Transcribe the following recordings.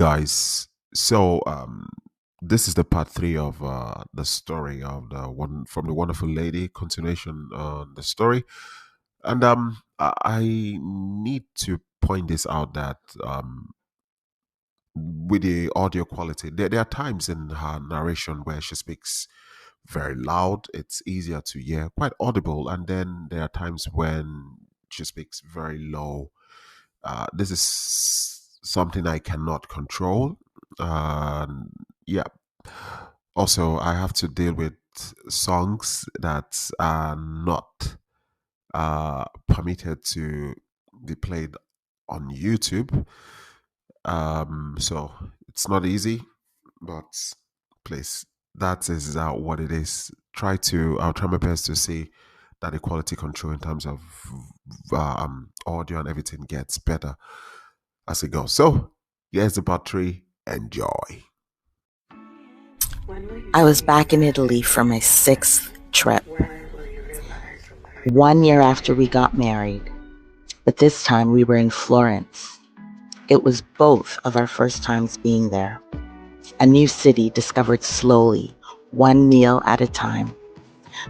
guys. So this is the part three of the story of the one from the wonderful lady. Continuation on the story, and I need to point this out that with the audio quality, there are times in her narration where she speaks very loud. It's easier to hear, quite audible, and then there are times when she speaks very low. This is something I cannot control. Yeah. Also, I have to deal with songs that are not permitted to be played on YouTube. So it's not easy, but please, that is what it is. I'll try my best to see that the quality control in terms of audio and everything gets better as it goes. So, here's the part three. Enjoy. I was back in Italy for my sixth trip, 1 year after we got married, but this time we were in Florence. It was both of our first times being there. A new city discovered slowly, one meal at a time.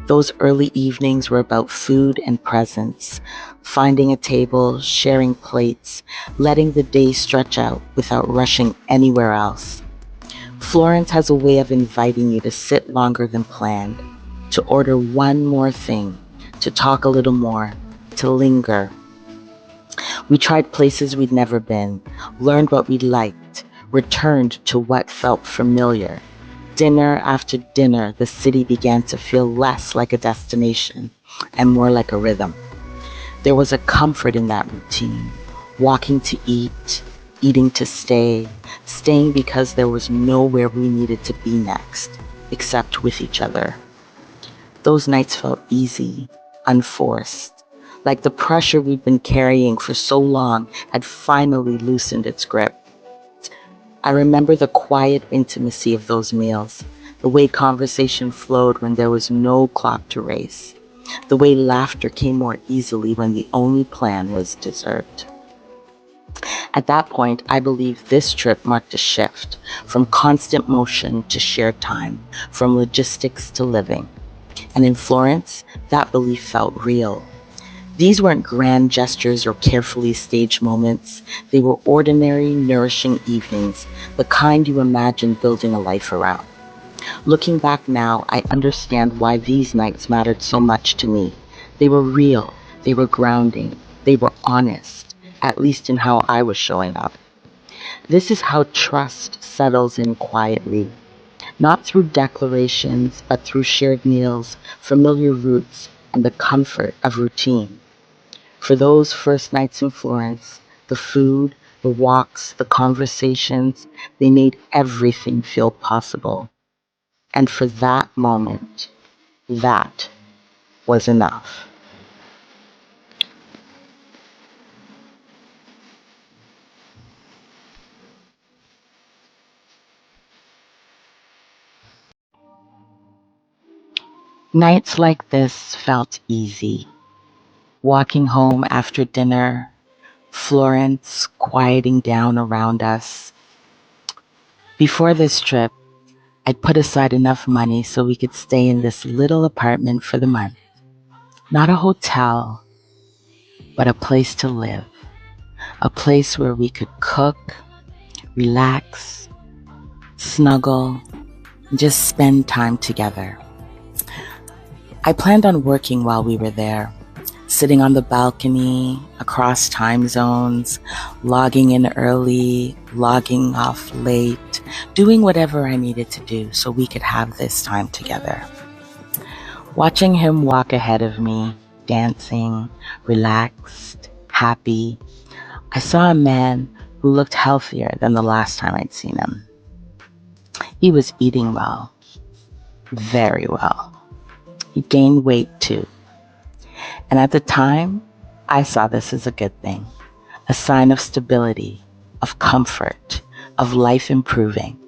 Those early evenings were about food and presence, finding a table, sharing plates, letting the day stretch out without rushing anywhere else. Florence has a way of inviting you to sit longer than planned, to order one more thing, to talk a little more, to linger. We tried places we'd never been, learned what we liked, returned to what felt familiar. Dinner after dinner, the city began to feel less like a destination and more like a rhythm. There was a comfort in that routine, walking to eat, eating to stay, staying because there was nowhere we needed to be next, except with each other. Those nights felt easy, unforced, like the pressure we'd been carrying for so long had finally loosened its grip. I remember the quiet intimacy of those meals, the way conversation flowed when there was no clock to race, the way laughter came more easily when the only plan was dessert. At that point, I believe this trip marked a shift from constant motion to shared time, from logistics to living. And in Florence, that belief felt real. These weren't grand gestures or carefully staged moments. They were ordinary, nourishing evenings, the kind you imagine building a life around. Looking back now, I understand why these nights mattered so much to me. They were real, they were grounding, they were honest, at least in how I was showing up. This is how trust settles in quietly, not through declarations, but through shared meals, familiar routes, and the comfort of routine. For those first nights in Florence, the food, the walks, the conversations, they made everything feel possible. And for that moment, that was enough. Nights like this felt easy. Walking home after dinner, Florence quieting down around us. Before this trip, I'd put aside enough money so we could stay in this little apartment for the month. Not a hotel, but a place to live. A place where we could cook, relax, snuggle, and just spend time together. I planned on working while we were there, sitting on the balcony, across time zones, logging in early, logging off late, doing whatever I needed to do so we could have this time together. Watching him walk ahead of me, dancing, relaxed, happy, I saw a man who looked healthier than the last time I'd seen him. He was eating well, very well. He gained weight too. And at the time, I saw this as a good thing, a sign of stability, of comfort, of life improving.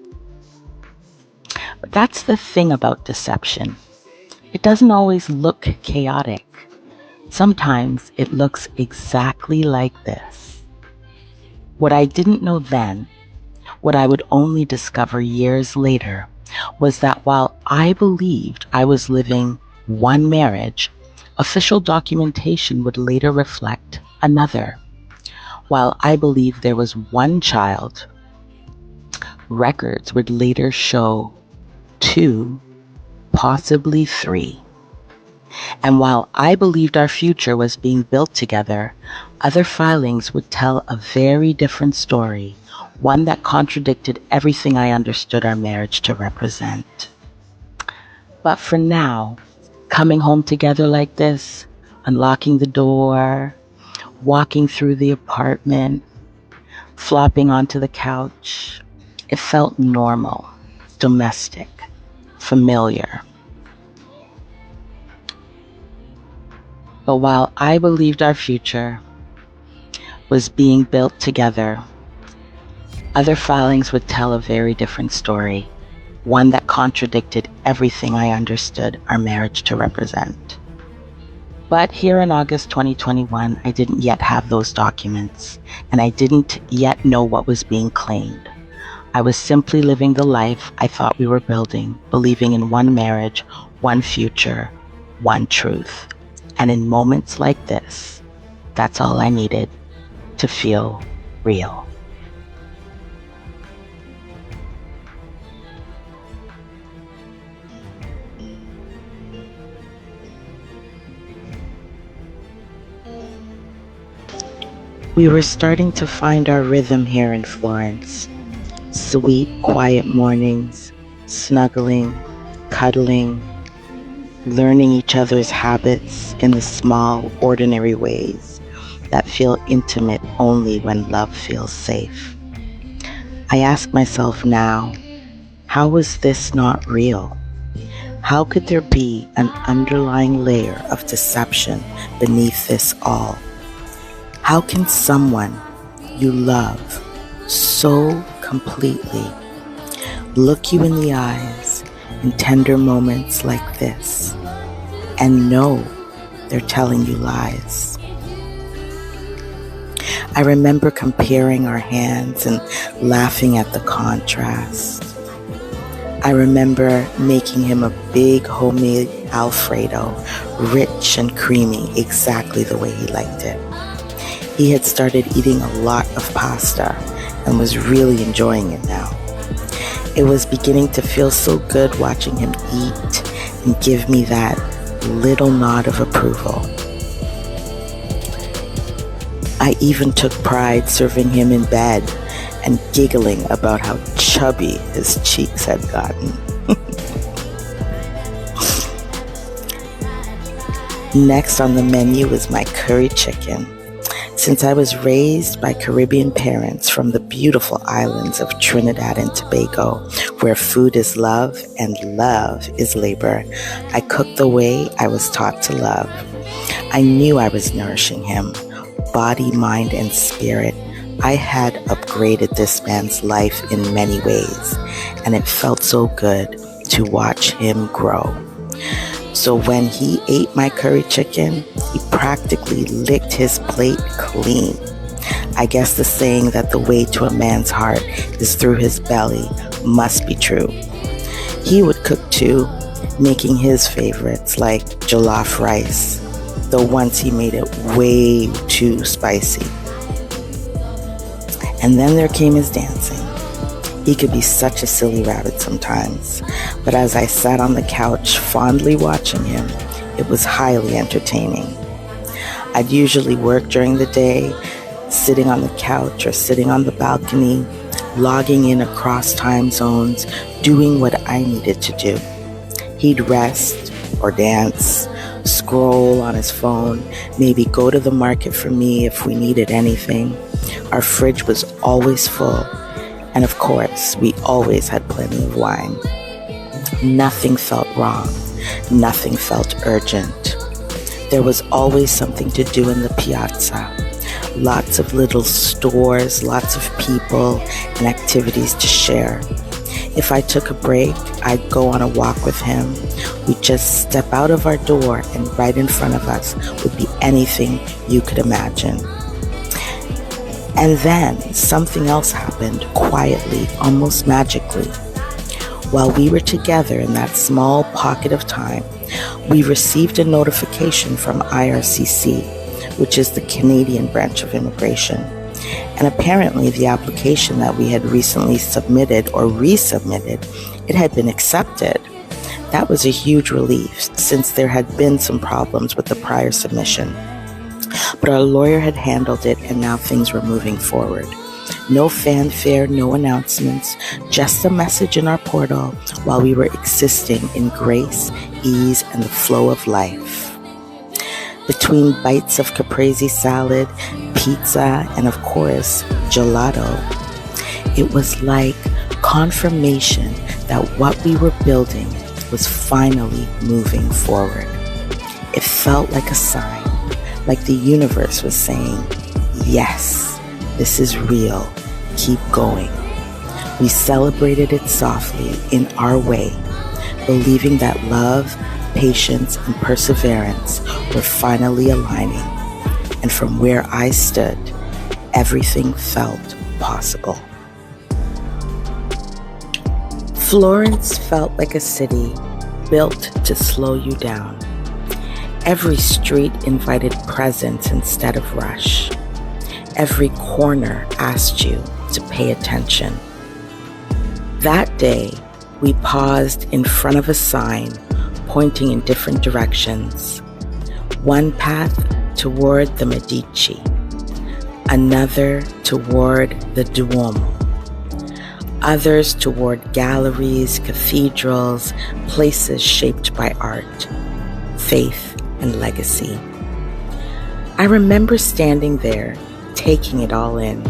But that's the thing about deception. It doesn't always look chaotic. Sometimes it looks exactly like this. What I didn't know then What I would only discover years later was that while I believed I was living one marriage, official documentation would later reflect another. While I believed there was one child, records would later show two, possibly three. And while I believed our future was being built together, other filings would tell a very different story, one that contradicted everything I understood our marriage to represent. But for now, coming home together like this, unlocking the door, walking through the apartment, flopping onto the couch, it felt normal, domestic, familiar. But while I believed our future was being built together, other filings would tell a very different story, one that contradicted everything I understood our marriage to represent. But here in August 2021, I didn't yet have those documents, and I didn't yet know what was being claimed. I was simply living the life I thought we were building, believing in one marriage, one future, one truth. And in moments like this, that's all I needed to feel real. We were starting to find our rhythm here in Florence. Sweet, quiet mornings, snuggling, cuddling, learning each other's habits in the small, ordinary ways that feel intimate only when love feels safe. I ask myself now, how was this not real? How could there be an underlying layer of deception beneath this all? How can someone you love so completely look you in the eyes in tender moments like this and know they're telling you lies? I remember comparing our hands and laughing at the contrast. I remember making him a big homemade Alfredo, rich and creamy, exactly the way he liked it. He had started eating a lot of pasta and was really enjoying it now. It was beginning to feel so good watching him eat and give me that little nod of approval. I even took pride serving him in bed and giggling about how chubby his cheeks had gotten. Next on the menu was my curry chicken. Since I was raised by Caribbean parents from the beautiful islands of Trinidad and Tobago, where food is love and love is labor, I cooked the way I was taught to love. I knew I was nourishing him, body, mind, and spirit. I had upgraded this man's life in many ways, and it felt so good to watch him grow. So when he ate my curry chicken, he practically licked his plate clean. I guess the saying that the way to a man's heart is through his belly must be true. He would cook too, making his favorites like jollof rice, though once he made it way too spicy. And then there came his dancing. He could be such a silly rabbit sometimes, but as I sat on the couch fondly watching him, it was highly entertaining. I'd usually work during the day, sitting on the couch or sitting on the balcony, logging in across time zones, doing what I needed to do. He'd rest or dance, scroll on his phone, maybe go to the market for me if we needed anything. Our fridge was always full. And of course, we always had plenty of wine. Nothing felt wrong. Nothing felt urgent. There was always something to do in the piazza. Lots of little stores, lots of people, and activities to share. If I took a break, I'd go on a walk with him. We'd just step out of our door, and right in front of us would be anything you could imagine. And then something else happened quietly, almost magically. While we were together in that small pocket of time, we received a notification from IRCC, which is the Canadian branch of immigration. And apparently the application that we had recently submitted or resubmitted, it had been accepted. That was a huge relief since there had been some problems with the prior submission. But our lawyer had handled it and now things were moving forward. No fanfare, no announcements, just a message in our portal while we were existing in grace, ease, and the flow of life. Between bites of caprese salad, pizza, and of course, gelato, it was like confirmation that what we were building was finally moving forward. It felt like a sign, like the universe was saying, yes, this is real. Keep going. We celebrated it softly in our way, believing that love, patience, and perseverance were finally aligning. And from where I stood, everything felt possible. Florence felt like a city built to slow you down. Every street invited presence instead of rush. Every corner asked you to pay attention. That day, we paused in front of a sign pointing in different directions. One path toward the Medici, another toward the Duomo, others toward galleries, cathedrals, places shaped by art, faith, and legacy. I remember standing there, taking it all in,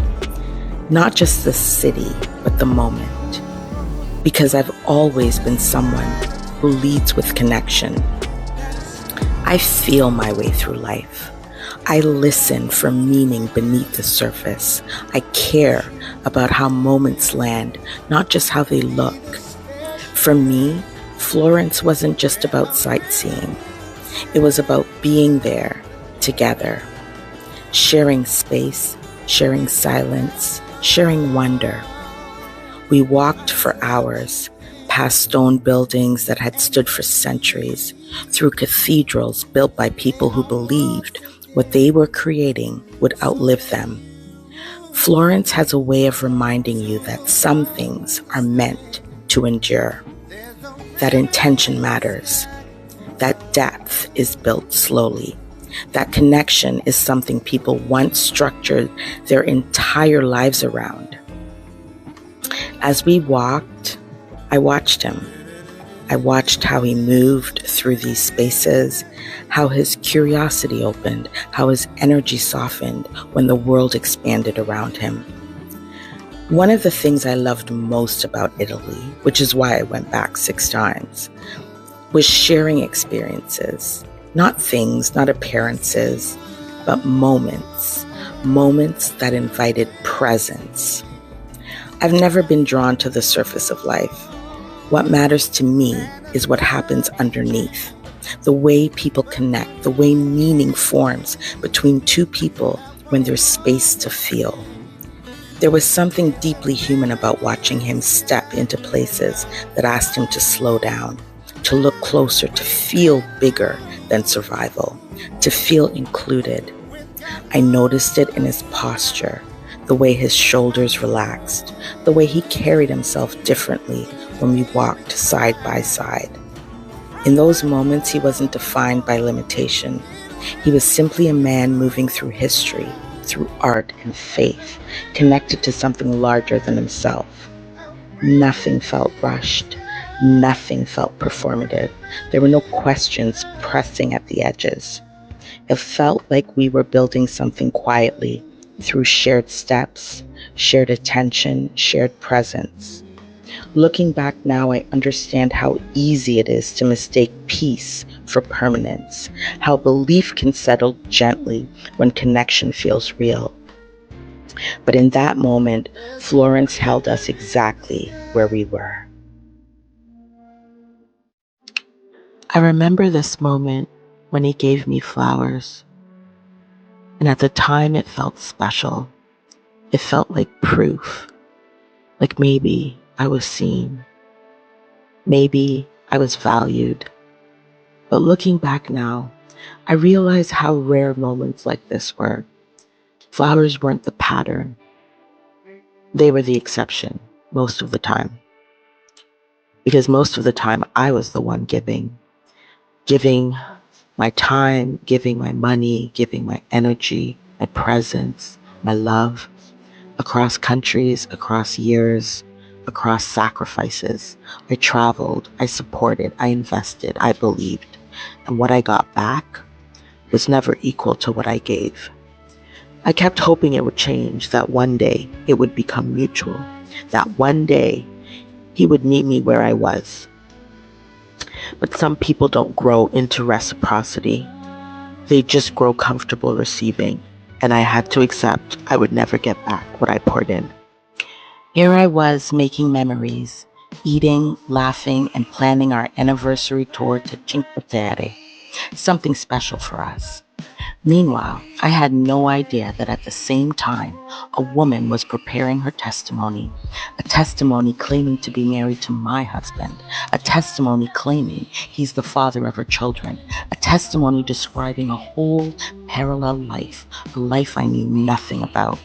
not just the city, but the moment, because I've always been someone who leads with connection. I feel my way through life. I listen for meaning beneath the surface. I care about how moments land, not just how they look. For me, Florence wasn't just about sightseeing. It was about being there together, sharing space, sharing silence, sharing wonder. We walked for hours, past stone buildings that had stood for centuries, through cathedrals built by people who believed what they were creating would outlive them. Florence has a way of reminding you that some things are meant to endure, that intention matters, that depth is built slowly, that connection is something people once structured their entire lives around. As we walked, I watched him. I watched how he moved through these spaces, how his curiosity opened, how his energy softened when the world expanded around him. One of the things I loved most about Italy, which is why I went back 6 times, was sharing experiences, not things, not appearances, but moments that invited presence. I've never been drawn to the surface of life. What matters to me is what happens underneath, the way people connect, the way meaning forms between two people when there's space to feel. There was something deeply human about watching him step into places that asked him to slow down, to look closer, to feel bigger than survival, to feel included. I noticed it in his posture, the way his shoulders relaxed, the way he carried himself differently when we walked side by side. In those moments, he wasn't defined by limitation. He was simply a man moving through history, through art and faith, connected to something larger than himself. Nothing felt rushed. Nothing felt performative. There were no questions pressing at the edges. It felt like we were building something quietly through shared steps, shared attention, shared presence. Looking back now, I understand how easy it is to mistake peace for permanence, how belief can settle gently when connection feels real. But in that moment, Florence held us exactly where we were. I remember this moment when he gave me flowers, and at the time it felt special. It felt like proof, like maybe I was seen, maybe I was valued. But looking back now, I realize how rare moments like this were. Flowers weren't the pattern, they were the exception most of the time. Because most of the time, I was the one giving my time, giving my money, giving my energy, my presence, my love across countries, across years, across sacrifices. I traveled, I supported, I invested, I believed. And what I got back was never equal to what I gave. I kept hoping it would change, that one day it would become mutual, that one day he would meet me where I was. But some people don't grow into reciprocity. They just grow comfortable receiving. And I had to accept I would never get back what I poured in. Here I was making memories, eating, laughing, and planning our anniversary tour to Cinque Terre, something special for us. Meanwhile, I had no idea that at the same time, a woman was preparing her testimony, a testimony claiming to be married to my husband, a testimony claiming he's the father of her children, a testimony describing a whole parallel life, a life I knew nothing about.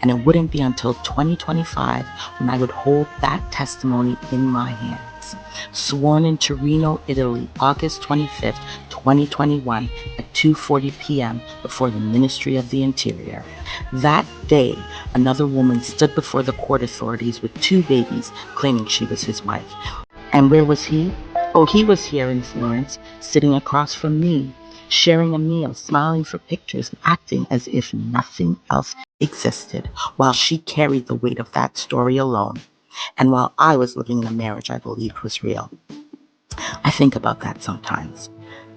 And it wouldn't be until 2025 when I would hold that testimony in my hands. Sworn in Torino, Italy, August 25th, 2021 at 2:40 p.m. before the Ministry of the Interior. That day, another woman stood before the court authorities with two babies claiming she was his wife. And where was he? Oh, he was here in Florence, sitting across from me, sharing a meal, smiling for pictures, and acting as if nothing else existed, while she carried the weight of that story alone. And while I was living in a marriage I believed was real. I think about that sometimes.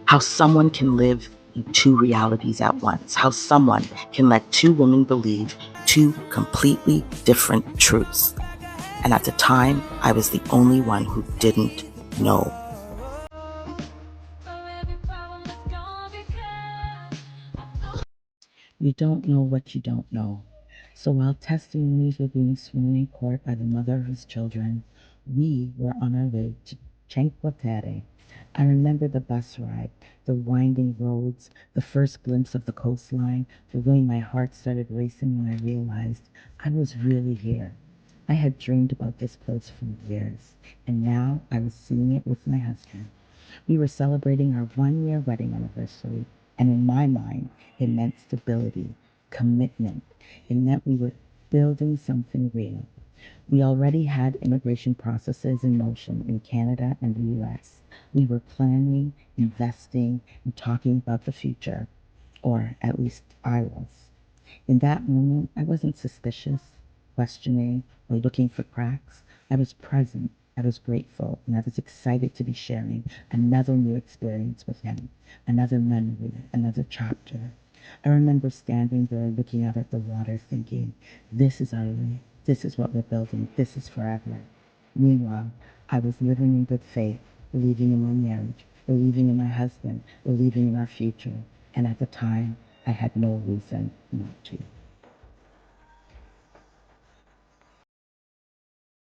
How someone can live in two realities at once. How someone can let two women believe two completely different truths. And at the time, I was the only one who didn't know. You don't know what you don't know. So while testimonies were being sworn in court by the mother of his children, we were on our way to Cinque Terre. I remember the bus ride, the winding roads, the first glimpse of the coastline, the way my heart started racing when I realized I was really here. I had dreamed about this place for years, and now I was seeing it with my husband. We were celebrating our 1 year wedding anniversary, and in my mind, it meant stability, commitment. It meant we were building something real. We already had immigration processes in motion in Canada and the US. We were planning, investing, and talking about the future, or at least I was. In that moment, I wasn't suspicious, questioning, or looking for cracks. I was present, I was grateful, and I was excited to be sharing another new experience with him, another memory, another chapter. I remember standing there looking out at the water thinking, this is our life, this is what we're building, this is forever. Meanwhile, I was living in good faith, believing in my marriage, believing in my husband, believing in our future. And at the time, I had no reason not to.